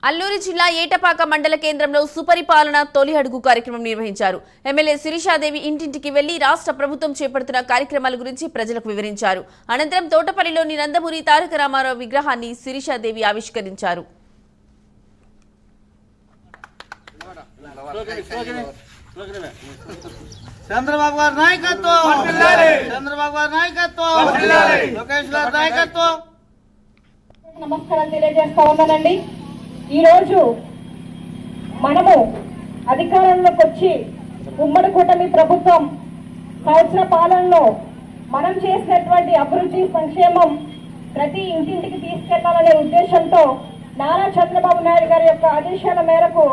అల్లూరి జిల్లా ఏటపాక మండల కేంద్రంలో సుపరిపాలన తొలి అడుగు కార్యక్రమం నిర్వహించారు. ఎమ్మెల్యే శిరీషాదేవి ఇంటింటికి వెళ్లి రాష్ట్ర ప్రభుత్వం చేపడుతున్న కార్యక్రమాల గురించి ప్రజలకు వివరించారు. అనంతరం తోటపల్లిలోని నందమూరి తారక రామారావు విగ్రహాన్ని శిరీషాదేవి ఆవిష్కరించారు. చంద్రబాబు గారి నాయకత్వం, చంద్రబాబు గారి నాయకత్వం, లోకేష్ గారి నాయకత్వం. నమస్కారం తెలియజేస్తా ఉన్నానండి. ఈరోజు మనము అధికారంలోకి వచ్చి ఉమ్మడి కూటమి ప్రభుత్వం సంవత్సర పాలనలో మనం చేసినటువంటి అభివృద్ధి సంక్షేమం ప్రతి ఇంటింటికి తీసుకెళ్లాలనే ఉద్దేశంతో నారా చంద్రబాబు నాయుడు గారి యొక్క ఆదేశాల మేరకు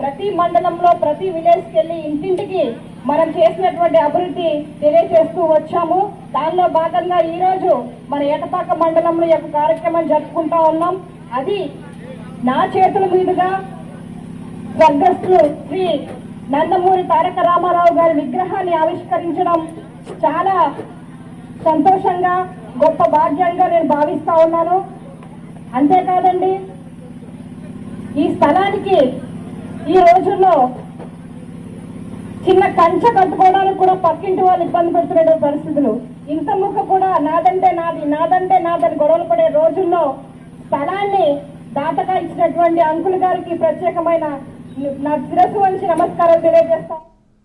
ప్రతి మండలంలో ప్రతి విలేజ్కి వెళ్ళి ఇంటింటికి మనం చేసినటువంటి అభివృద్ధి తెలియజేస్తూ వచ్చాము. దానిలో భాగంగా ఈరోజు మన ఏటపాక మండలంలో యొక్క కార్యక్రమం జరుపుకుంటా ఉన్నాం. అది నా చేతుల మీదుగా స్వర్గస్థులు శ్రీ నందమూరి తారక రామారావు గారి విగ్రహాన్ని ఆవిష్కరించడం చాలా సంతోషంగా గొప్ప భాగ్యంగా నేను భావిస్తా ఉన్నాను. అంతేకాదండి, ఈ స్థలానికి ఈ రోజుల్లో చిన్న కంచె కట్టుకోవడానికి కూడా పక్కింటి వాళ్ళు ఇబ్బంది పెడుతున్న పరిస్థితులు, ఇంత ముక్క కూడా నాదంటే నాది నాదంటే నాదని గొడవలు పడే రోజుల్లో స్థలాన్ని దాతగా ఇచ్చినటువంటి అంకుల్ గారికి ప్రత్యేకమైన నా శిరస్సు వంచి నమస్కారం తెలియజేస్తాను.